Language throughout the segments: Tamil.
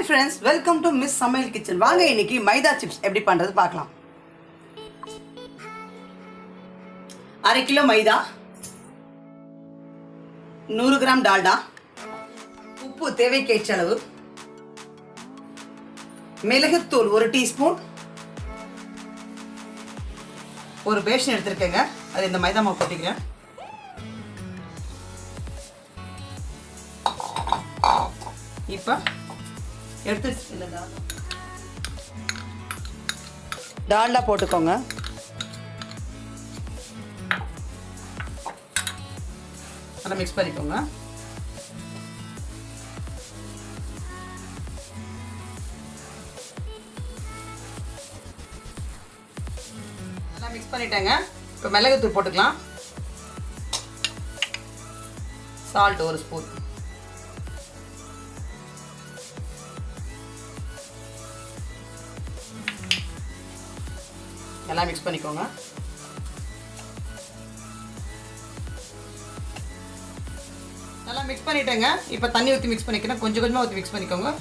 friends, welcome to Miss Samail Kitchen. வாங்க இன்னைக்கு மைதா சிப்ஸ் எப்படி பண்றது பார்க்கலாம். 1/2 கிலோ மைதா, 100 கிராம் டால்டா, உப்பு தேவைக்கேற்ற அளவு, மிளகுத்தூள் 1 டீஸ்பூன், ஒரு பேஷன் எடுத்துருக்கேங்க. அது இந்த மைதா மாவு கொட்டிக்கிறேன். இப்போ எடுத்து டால்டா போட்டுக்கோங்க. நல்லா மிக்ஸ் பண்ணிக்கோங்க. நல்லா மிக்ஸ் பண்ணிட்டேங்க. இப்போ மிளகுத்தூள் போட்டுக்கலாம். சால்ட் 1 ஸ்பூன், எல்லாம் மிக்ஸ் பண்ணிக்கோங்க. நல்லா மிக்ஸ் பண்ணிட்டேங்க. இப்போ தண்ணி ஊற்றி மிக்ஸ் பண்ணிக்கிறேன். கொஞ்சம் கொஞ்சமாக ஊற்றி மிக்ஸ் பண்ணிக்கோங்க.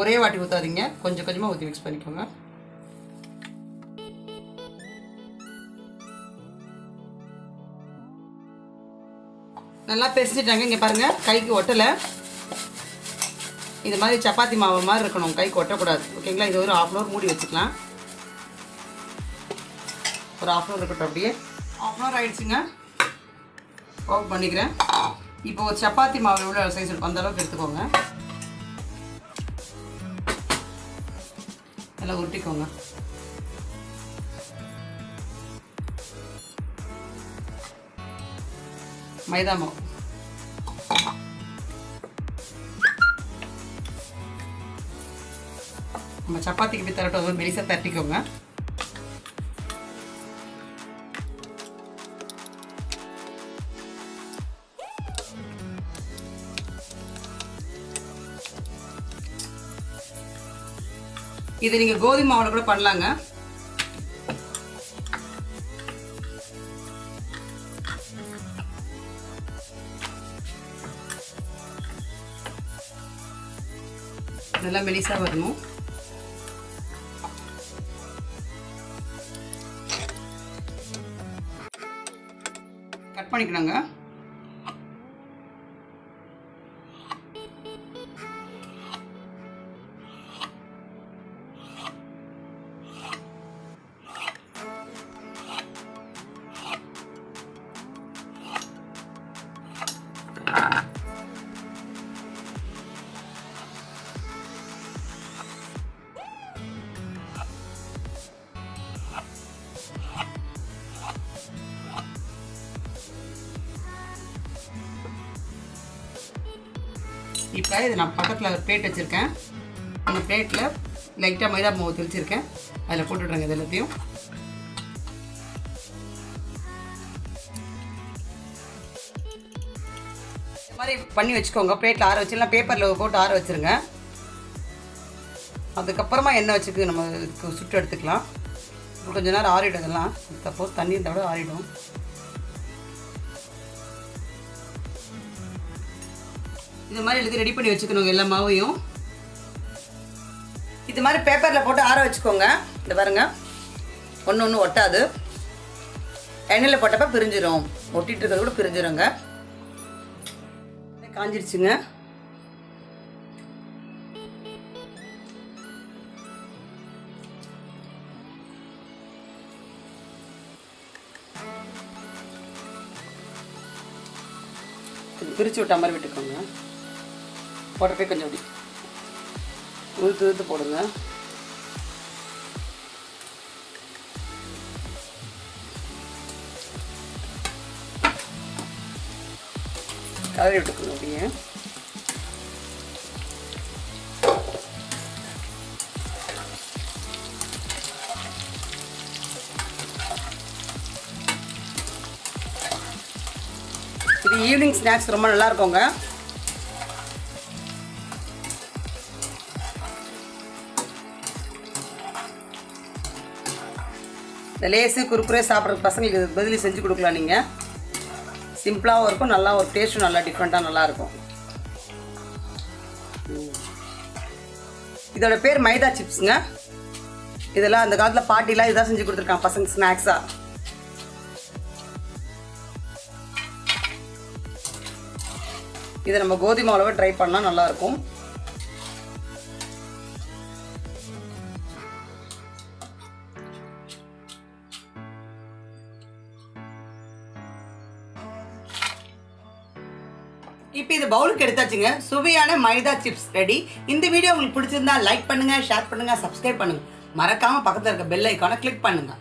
ஒரே வாட்டி ஊற்றாதீங்க, கொஞ்சம் கொஞ்சமாக ஊற்றி மிக்ஸ் பண்ணிக்கோங்க. நல்லா பிசைச்சிட்டாங்க. இங்கே பாருங்கள், கைக்கு ஒட்டலை. இது மாதிரி சப்பாத்தி மாவு மாதிரி இருக்கணும், கைக்கு ஒட்டக்கூடாது. ஓகேங்களா? இது ஒரு 1/2 hour மூடி வச்சுக்கலாம். ஒரு 1/2 hour இருக்கட்டும். அப்படியே 1/2 hour ஆகிடுச்சுங்க. ஆஃப் பண்ணிக்கிறேன். இப்போ ஒரு சப்பாத்தி மாவு எவ்வளோ சைஸ் இருக்கும் அந்த அளவுக்கு எடுத்துக்கோங்க. நல்லா உருட்டிக்கோங்க. மைதா மாவு நம்ம சப்பாத்திக்கு போய் தரட்டும். அது மெலிசாக தட்டிக்கோங்க. இது நீங்கள் கோதுமை மாவில் கூட பண்ணலாங்க. நல்லா மெலிசாக வரணும். கட் பண்ணிக்கணுங்க. இப்போ இது நான் பக்கத்தில் ஒரு பிளேட் வச்சுருக்கேன். அந்த பிளேட்டில் லைட்டாக மைதா மாவு தெளிச்சிருக்கேன். அதில் போட்டுடுறேங்க. இது எல்லாத்தையும் இந்த மாதிரி பண்ணி வச்சுக்கோங்க. பிளேட்டில் ஆற வச்சுலாம் பேப்பரில் போட்டு ஆற வச்சுருங்க. அதுக்கப்புறமா எண்ணெய் வச்சுக்கு நம்ம சுட்டு எடுத்துக்கலாம். கொஞ்ச நேரம் ஆறிடும். இதெல்லாம் சப்போஸ் தண்ணி இருந்தால் கூட ஆறிடும். இது மாதிரி எழுதி ரெடி பண்ணி வச்சுக்கணுங்க எல்லா மாவையும். இது மாதிரி பேப்பரில் போட்டு ஆற வச்சுக்கோங்க. இந்த பாருங்க, ஒன்று ஒன்று ஒட்டாது. எண்ணெயில் போட்டப்போ பிரிஞ்சிடும். ஒட்டிகிட்டு இருக்கிறது கூட பிரிஞ்சிடுங்க. காஞ்சிருச்சுங்க. பிரித்து விட்ட மாதிரி விட்டுக்கோங்க. போட்டப்பே கொஞ்சம் அப்படி உழுத்து போடுங்க. கலரி விட்டுக்கோங்க. அப்படியே இது ஈவினிங் ஸ்நாக்ஸ் ரொம்ப நல்லா இருக்குங்க. இந்த லேஸு குறுக்குறே சாப்பிட்ற பசங்களுக்கு பதில் செஞ்சு கொடுக்கலாம். நீங்கள் சிம்பிளாகவும் இருக்கும், நல்லா ஒரு டேஸ்ட்டும் நல்லா டிஃப்ரெண்ட்டாக நல்லாயிருக்கும். இதோட பேர் மைதா சிப்ஸுங்க. இதெல்லாம் அந்த காலத்தில் பாட்டிலாம் இதான் செஞ்சு கொடுத்துருக்காங்க பசங்க ஸ்நாக்ஸாக. இதை நம்ம கோதுமை அளவு ட்ரை பண்ணால் நல்லாயிருக்கும். இப்போ இது பவுலுக்கு எடுத்தாச்சுங்க. சுவையான மைதா சிப்ஸ் ரெடி. இந்த வீடியோ உங்களுக்கு பிடிச்சிருந்தா லைக் பண்ணுங்க, ஷேர் பண்ணுங்க, சப்ஸ்கிரைப் பண்ணுங்க. மறக்காம பக்கத்தில் இருக்க பெல் ஐக்கானை கிளிக் பண்ணுங்க.